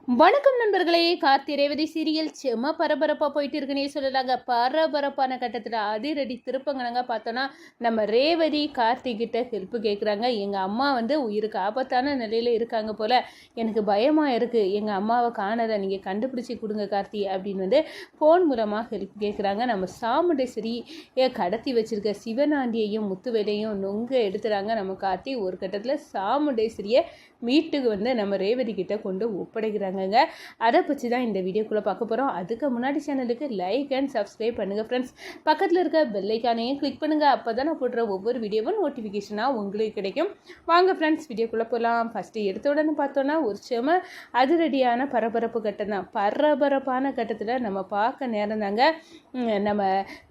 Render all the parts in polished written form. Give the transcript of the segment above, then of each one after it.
வணக்கம் நண்பர்களே. கார்த்தி ரேவதி சீரியல் செம்ம பரபரப்பாக போயிட்டு இருக்குன்னே சொல்லலாங்க. பரபரப்பான கட்டத்தில் அதிரடி திருப்பங்கனங்க பார்த்தோன்னா நம்ம ரேவதி கார்த்திகிட்ட ஹெல்ப் கேட்குறாங்க. எங்கள் அம்மா உயிருக்கு ஆபத்தான நிலையில் இருக்காங்க போல், எனக்கு பயமாக இருக்குது, எங்கள் அம்மாவை காணலை, நீங்கள் கண்டுபிடிச்சி கொடுங்க கார்த்தி அப்படின்னு ஃபோன் மூலமாக ஹெல்ப் கேட்குறாங்க. நம்ம சாமுண்டேஸ்வரி கடத்தி வச்சுருக்க சிவனாண்டியையும் முத்துவேலையும் நொங்க எடுத்துகிறாங்க நம்ம கார்த்தி. ஒரு கட்டத்தில் சாமுண்டேஸ்வரியை வீட்டுக்கு நம்ம ரேவதி கிட்ட கொண்டு ஒப்படைக்கிறாங்க. அதை பற்றி தான் இந்த வீடியோக்குள்ளே பார்க்க போகிறோம். அதுக்கு முன்னாடி சேனலுக்கு லைக் அண்ட் சப்ஸ்கிரைப் பண்ணுங்கள் ஃப்ரெண்ட்ஸ். பக்கத்தில் இருக்க பெல்லைக்கானையும் கிளிக் பண்ணுங்கள். அப்போ தான் நான் போடுற ஒவ்வொரு வீடியோவும் நோட்டிஃபிகேஷனாக உங்களுக்கு கிடைக்கும். வாங்க ஃப்ரெண்ட்ஸ், வீடியோக்குள்ளே போகலாம். ஃபஸ்ட்டு எடுத்த உடனே பார்த்தோன்னா ஒரு செம அதிரடியான பரபரப்பு கட்டம் தான். பரபரப்பான கட்டத்தில் நம்ம பார்க்க நேரம் தாங்க. நம்ம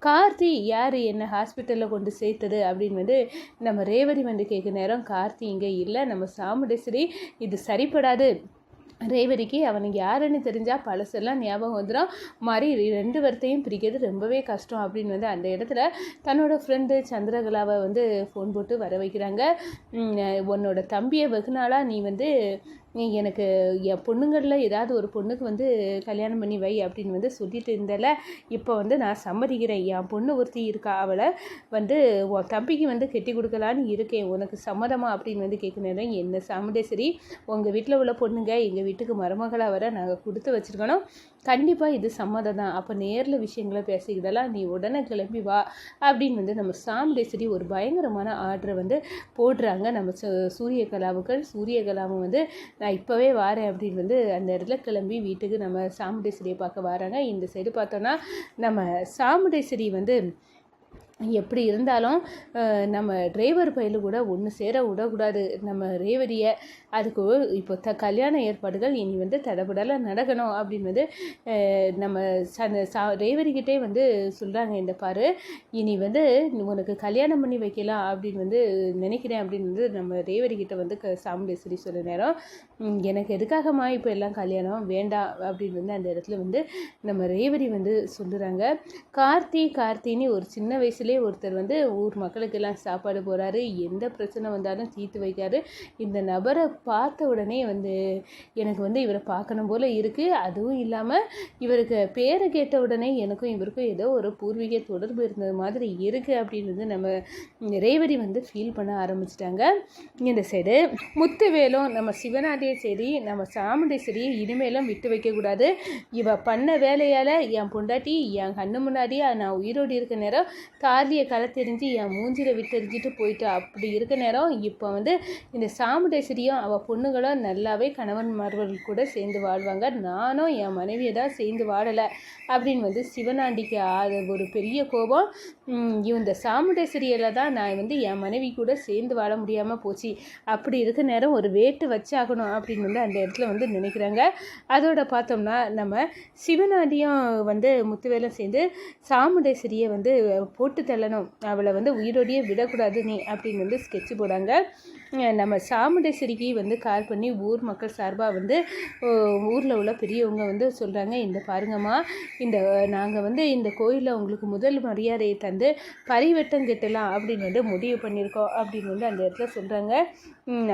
கார்த்தி யார் என்ன ஹாஸ்பிட்டலில் கொண்டு சேர்த்தது அப்படின்னு நம்ம ரேவதி கேட்க நேரம் கார்த்தி இங்கே இல்லை. நம்ம சாமுண்டேஸ்வரி இது சரிப்படாது, ரேவதிக்கு அவனுக்கு யாருன்னு தெரிஞ்சால் பழசெல்லாம் ஞாபகம் வந்துடும், மாதிரி ரெண்டு பேர்த்தையும் பிரிக்கிறது ரொம்பவே கஷ்டம் அப்படின்னு அந்த இடத்துல தன்னோட ஃப்ரெண்டு சந்திரகலாவை ஃபோன் போட்டு வர வைக்கிறாங்க. உன்னோட தம்பியை வெகு நாளாக நீ எனக்கு என் பொண்ணுங்களில் ஏதாவது ஒரு பொண்ணுக்கு கல்யாணம் பண்ணி வை அப்படின்னு சொல்லிட்டு இருந்தல, இப்போ நான் சம்மதிக்கிறேன், என் பொண்ணு ஒருத்தி இருக்கா, அவளை உன் தம்பிக்கு கெட்டி கொடுக்கலான்னு இருக்கேன், உனக்கு சம்மதமா அப்படின்னு கேட்கணும். என்ன சாமுண்டேஸ்வரி, உங்கள் வீட்டில் உள்ள பொண்ணுங்க எங்கள் வீட்டுக்கு மருமகளாக வர நாங்கள் கொடுத்து வச்சுருக்கணும், கண்டிப்பாக இது சம்மதம் தான், அப்போ நேரில் விஷயங்களை பேசிக்கிடலாம், நீ உடனே கிளம்பி வா அப்படின்னு நம்ம சாமுண்டேஸ்வரி ஒரு பயங்கரமான ஆர்டரை போடுறாங்க. நம்ம சூரியகலாவும் நான் இப்போவே வாரேன் அப்படின்னு அந்த இடத்துல கிளம்பி வீட்டுக்கு நம்ம சாமுண்டேஸ்வரியை பார்க்க வராங்க. இந்த சைடு பார்த்தோன்னா நம்ம சாமுண்டேஸ்வரி எப்படி இருந்தாலும் நம்ம டிரைவர் பையில கூட ஒன்று சேர விடக்கூடாது நம்ம ரேவதியை. அதுக்கு இப்போ கல்யாண ஏற்பாடுகள் இனி தடபடலாம் நடக்கணும் அப்படின்னு நம்ம ரேவதிக்கிட்டே சொல்கிறாங்க. இந்த பாரு, இனி உனக்கு கல்யாணம் பண்ணி வைக்கலாம் அப்படின்னு நினைக்கிறேன் அப்படின்னு நம்ம ரேவதிக்கிட்ட சாமுண்டேஸ்வரி சொல்ல நேரம், எனக்கு எதுக்காகமா இப்போ எல்லாம் கல்யாணம் வேண்டாம் அப்படின்னு அந்த இடத்துல நம்ம ரேவதி சொல்லுறாங்க. கார்த்தின்னு ஒரு சின்ன வயசுல ஒருத்தர் ஊர் மக்களுக்கெல்லாம் சாப்பாடு போகிறாரு, எந்த பிரச்சனை வந்தாலும் தீர்த்து வைக்காரு. இந்த நபரை பார்த்த உடனே எனக்கு இவரை பார்க்கணும் போல் இருக்குது. அதுவும் இல்லாமல் இவருக்கு பேரை கேட்ட உடனே எனக்கும் இவருக்கும் ஏதோ ஒரு பூர்வீக தொடர்பு இருந்தது மாதிரி இருக்குது அப்படின்னு நம்ம ரேவதி ஃபீல் பண்ண ஆரம்பிச்சிட்டாங்க. இந்த சைடு முத்துவேலும் நம்ம சிவனாண்டியை சரி நம்ம சாமுண்டேஸ்வரியை இனிமேலும் விட்டு வைக்கக்கூடாது. இவ பண்ண வேலையால் என் பொண்டாட்டி என் கண்ணு முன்னாடியே நான் உயிரோடு இருக்க நேரம் தாலியை களத்தெறிஞ்சு என் மூஞ்சில் விட்டெறிஞ்சிட்டு போயிட்டு, அப்படி இருக்க நேரம் இப்போ இந்த சாமுண்டேஸ்வரியும் அவள் பொண்ணுங்களும் நல்லாவே கணவன் மார்கள் கூட சேர்ந்து வாழ்வாங்க, நானும் என் மனைவியை தான் சேர்ந்து வாழலை அப்படின்னு சிவனாண்டிக்கு ஒரு பெரிய கோபம். இந்த சாமுண்டேஸ்வரியில் தான் நான் என் மனைவி கூட சேர்ந்து வாழ முடியாமல் போச்சு, அப்படி இருக்க நேரம் ஒரு வேட்டு வச்சாகணும் அப்படின்னு அந்த இடத்துல நினைக்கிறாங்க. அதோட பார்த்தோம்னா நம்ம சிவனாண்டியும் முத்துவேலும் சேர்ந்து சாமுண்டேஸ்வரியை போட்டு தள்ளணும், அவளை உயிரோடையே விடக்கூடாது நீ அப்படின்னு ஸ்கெட்சு போடாங்க. நம்ம சாமுண்டேஸ்வரிக்கு கால் பண்ணி ஊர் மக்கள் சார்பாக ஊரில் உள்ள பெரியவங்க சொல்கிறாங்க, இந்த பாருங்கம்மா, நாங்கள் இந்த கோயிலில் உங்களுக்கு முதல் மரியாதையை தந்து பரிவட்டம் கட்டலாம் அப்படின்னு முடிவு பண்ணியிருக்கோம் அப்படின்னு அந்த இடத்துல சொல்கிறாங்க.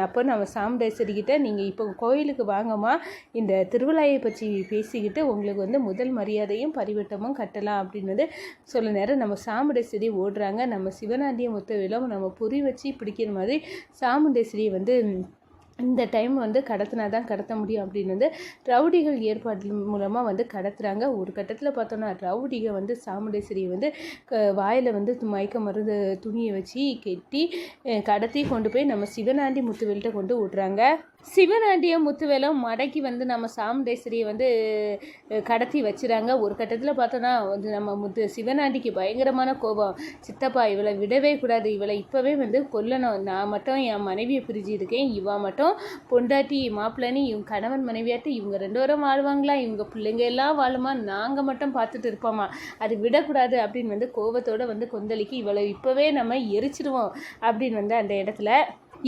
அப்போ நம்ம சாமுண்டேஸ்வரிக்கிட்ட நீங்கள் இப்போ கோயிலுக்கு வாங்கம்மா, இந்த திருவிழாயை பற்றி பேசிக்கிட்டு உங்களுக்கு முதல் மரியாதையும் பரிவட்டமும் கட்டலாம் அப்படின்னு சொல்ல நேரம் நம்ம சாமுண்டேஸ்வரி ஓடுறாங்க. நம்ம சிவனாண்டிய முத்துவேலும் நம்ம புரி வச்சு பிடிக்கிற மாதிரி சாமுண்டேஸ்வரி இந்த டைம் கடத்தினா தான் கடத்த முடியும் அப்படின்னு ரவுடிகள் ஏற்பாடு மூலமாக கடத்துகிறாங்க. ஒரு கட்டத்தில் பார்த்தோன்னா ரவுடிகள் சாமுண்டேஸ்வரி வாயில் மயக்க மருந்து துணியை வச்சு கெட்டி கடத்தி கொண்டு போய் நம்ம சிவனாண்டி முத்துவேல்கிட்ட கொண்டு விட்றாங்க. சிவனாண்டியை முத்துவேலும் மடக்கி நம்ம சாமுண்டேஸ்வரியை கடத்தி வச்சுறாங்க. ஒரு கட்டத்தில் பார்த்தோன்னா நம்ம சிவனாண்டிக்கு பயங்கரமான கோபம், சித்தப்பா இவளை விடவே கூடாது, இவளை இப்போவே கொல்லணும், நான் மட்டும் என் மனைவியை பிரிஞ்சு இருக்கேன், இவா மட்டும் பொண்டாட்டி மாப்பிள்ளனி இவங்க கணவன் மனைவியாட்டு இவங்க ரெண்டு பேரும் வாழ்வாங்களா, இவங்க பிள்ளைங்க எல்லாம் வாழுமா, நாங்கள் மட்டும் பார்த்துட்டு இருப்போமா, அது விடக்கூடாது அப்படின்னு கோபத்தோடு கொந்தளிக்கு, இவளை இப்போவே நம்ம எரிச்சிடுவோம் அப்படின்னு அந்த இடத்துல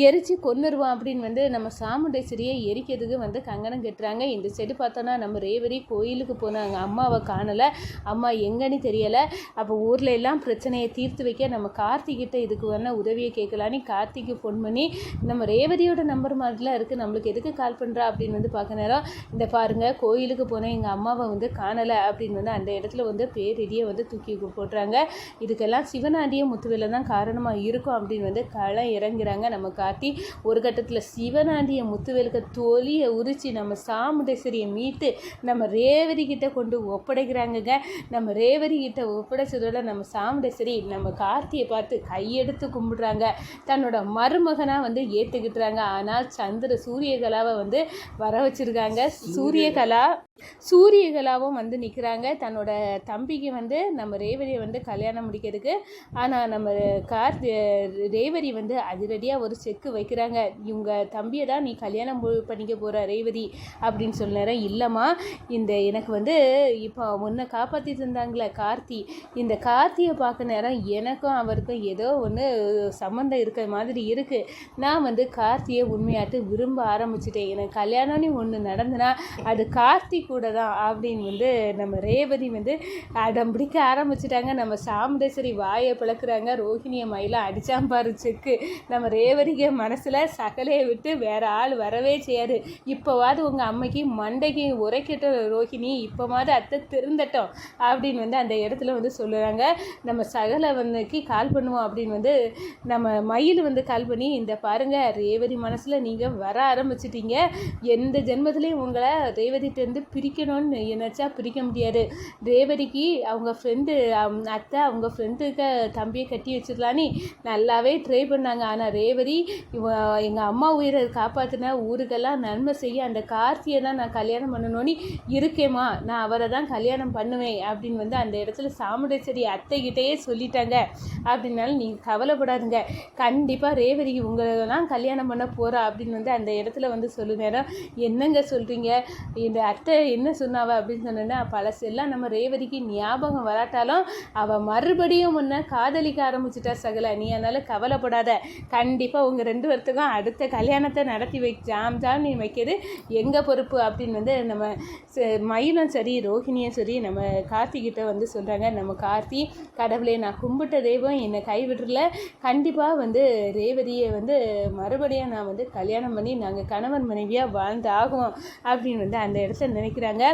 எரித்து கொன்னுருவான் அப்படின்னு வந்து நம்ம சாமுண்டேஸ்வரியை எரிக்கிறதுக்கு வந்து கங்கணம் கட்டுறாங்க. இந்த சைடு பார்த்தோன்னா நம்ம ரேவதி கோயிலுக்கு போனாங்க, அம்மாவை காணலை, அம்மா எங்கன்னு தெரியலை. அப்போ ஊரில் எல்லாம் பிரச்சனையை தீர்த்து வைக்க நம்ம கார்த்திகிட்ட இதுக்கு வேணா உதவியை கேட்கலான்னு கார்த்திக்கு ஃபோன் பண்ணி நம்ம ரேவதியோட நம்பர் மாதிரிலாம் இருக்குது, நம்மளுக்கு எதுக்கு கால் பண்ணுறா அப்படின்னு வந்து பார்க்க நேரம் இந்த பாருங்கள் கோயிலுக்கு போனேன் எங்கள் அம்மாவை வந்து காணலை அப்படின்னு வந்து அந்த இடத்துல வந்து பேரிடியை வந்து தூக்கி போட்டுறாங்க. இதுக்கெல்லாம் சிவனாண்டிய முத்துவேலை தான் காரணமாக இருக்கும் அப்படின்னு வந்து களம் இறங்குறாங்க நம்ம கார்த்தி. ஒரு கட்டத்தில் சிவனாண்டிய முத்துவேலுக்கு தொலியை உரித்து நம்ம சாமுண்டேஸ்வரியை மீட்டு நம்ம ரேவதி கிட்ட கொண்டு ஒப்படைக்கிறாங்கங்க. நம்ம ரேவதி கிட்ட ஒப்படைச்சதோட நம்ம சாமுண்டேஸ்வரி நம்ம கார்த்தியை பார்த்து கையெடுத்து கும்பிடுறாங்க, தன்னோட மருமகனாக வந்து ஏற்றுக்கிட்டுறாங்க. ஆனால் சூரியகலாவை வந்து வர வச்சுருக்காங்க. சூரியகலாவும் வந்து நிற்கிறாங்க தன்னோட தம்பிக்கு வந்து நம்ம ரேவதியை வந்து கல்யாணம் முடிக்கிறதுக்கு. ஆனால் நம்ம ரேவதி வந்து அதிரடியாக ஒரு செக்கு வைக்கிறாங்க, இவங்க தம்பியை தான் நீ கல்யாணம் பண்ணிக்க போகிற ரேவதி அப்படின்னு சொல்ல நேரம், இல்லைம்மா இந்த எனக்கு வந்து இப்போ முன்ன காப்பாற்றிட்டு இருந்தாங்களே கார்த்தி, இந்த கார்த்தியை பார்க்க நேரம் எனக்கும் அவருக்கும் ஏதோ ஒன்று சம்மந்தம் இருக்கிற மாதிரி இருக்குது, நான் வந்து கார்த்தியை உண்மையாட்டு விரும்ப ஆரம்பிச்சிட்டேன், எனக்கு கல்யாணம்னு ஒன்று நடந்துனா அது கார்த்தி கூட தான் அப்படின்னு வந்து நம்ம ரேவதி வந்து அடம் பிடிக்க ஆரம்பிச்சிட்டாங்க. நம்ம சாமுண்டேஸ்வரி வாயை பிளக்குறாங்க, ரோஹிணியை மயிலாம் அடிச்சாம்பாரு செக்கு. நம்ம ரேவதிக்கு மனசில் சகலையை விட்டு வேற ஆள் வரவே செய்யாது, இப்போவாது உங்கள் அம்மைக்கு மண்டைக்கு உரைக்கட்டும் ரோஹிணி, இப்போவாது அத்தை திருந்தட்டும் அப்படின்னு வந்து அந்த இடத்துல வந்து சொல்லுறாங்க. நம்ம சகலை வந்துக்கு கால் பண்ணுவோம் அப்படின்னு வந்து நம்ம மயில் வந்து கால் பண்ணி, இந்த பாருங்கள் ரேவதி மனசில் நீங்கள் வர ஆரம்பிச்சிட்டீங்க, எந்த ஜென்மத்திலையும் உங்களை ரேவதிட்டேருந்து பிரிக்கணும்னு நினச்சா பிரிக்க முடியாது, ரேவதிக்கு அவங்க ஃப்ரெண்டு அத்தை அவங்க ஃப்ரெண்டுக்கு தம்பியை கட்டி வச்சிடலான்னு நல்லாவே ட்ரை பண்ணாங்க. ஆனால் ரேவதி எங்கள் அம்மா உயிரை காப்பாற்றின ஊருக்கெல்லாம் நன்மை செய்ய அந்த கார்த்தியை தான் நான் கல்யாணம் பண்ணணும்னு இருக்கேம்மா, நான் அவரை தான் கல்யாணம் பண்ணுவேன் அப்படின்னு வந்து அந்த இடத்துல சாமுண்டேஸ்வரி அத்தைக்கிட்டேயே சொல்லிட்டாங்க. அப்படின்னாலும் நீங்கள் கவலைப்படாதுங்க, கண்டிப்பாக ரேவதிக்கு உங்களெல்லாம் கல்யாணம் பண்ண போகிறா அப்படின்னு வந்து அந்த இடத்துல வந்து சொல்லு நேரம், என்னங்க சொல்கிறீங்க, இந்த அத்தை என்ன சொன்னாவ அப்படின்னு சொன்னேன்னா, பழசெல்லாம் நம்ம ரேவதிக்கு ஞாபகம் வராட்டாலும் அவள் மறுபடியும் முன்ன காதலிக்க ஆரம்பிச்சிட்டா சகல, நீ அதனால் கவலைப்படாத, கண்டிப்பாக உங்கள் 2 பேர்த்துக்கும் அடுத்த கல்யாணத்தை நடத்தி ஜாம் நீ வைக்கிறது எங்கள் பொறுப்பு அப்படின்னு வந்து நம்ம மயிலும் சரி ரோஹிணியும் சரி நம்ம கார்த்திகிட்ட வந்து சொல்கிறாங்க. நம்ம கார்த்தி, கடவுளே நான் கும்பிட்ட தெய்வம் என்னை கைவிடல, கண்டிப்பாக வந்து ரேவதியை வந்து மறுபடியும் நான் வந்து கல்யாணம் பண்ணி நாங்கள் கணவன் மனைவியாக வாழ்ந்து ஆகும் அப்படின்னு வந்து அந்த இடத்துல நினைக்கிறாங்க.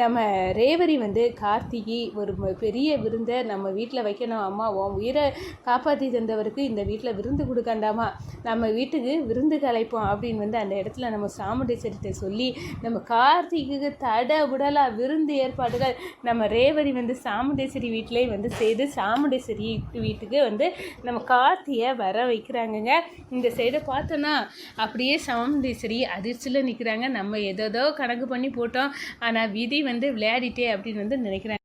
நம்ம ரேவதி வந்து கார்த்திகை ஒரு பெரிய விருந்தை நம்ம வீட்டில் வைக்கணும், அம்மா உன் உயிரை காப்பாற்றி தந்தவருக்கு இந்த வீட்டில் விருந்து கொடுக்காண்டாமா, நம்ம வீட்டுக்கு விருந்துக்கு அழைப்போம் அப்படின்னு வந்து அந்த இடத்துல நம்ம சாமுண்டேஸ்வரிட்ட சொல்லி நம்ம கார்த்திகைக்கு தடபுடலாக விருந்து ஏற்பாடுகள் நம்ம ரேவதி வந்து சாமுண்டேஸ்வரி வீட்டிலே வந்து செய்து சாமுண்டேஸ்வரி வீட்டுக்கு வந்து நம்ம கார்த்தியை வர வைக்கிறாங்கங்க. இந்த சைடை பார்த்தோன்னா அப்படியே சாமுண்டேஸ்வரி அதிர்ச்சியில் நிற்கிறாங்க, நம்ம ஏதோ கணக்கு பண்ணி போட்டோம், ஆனால் விதி வந்து விளையாடிட்டே அப்படின்னு வந்து நினைக்கிறாங்க.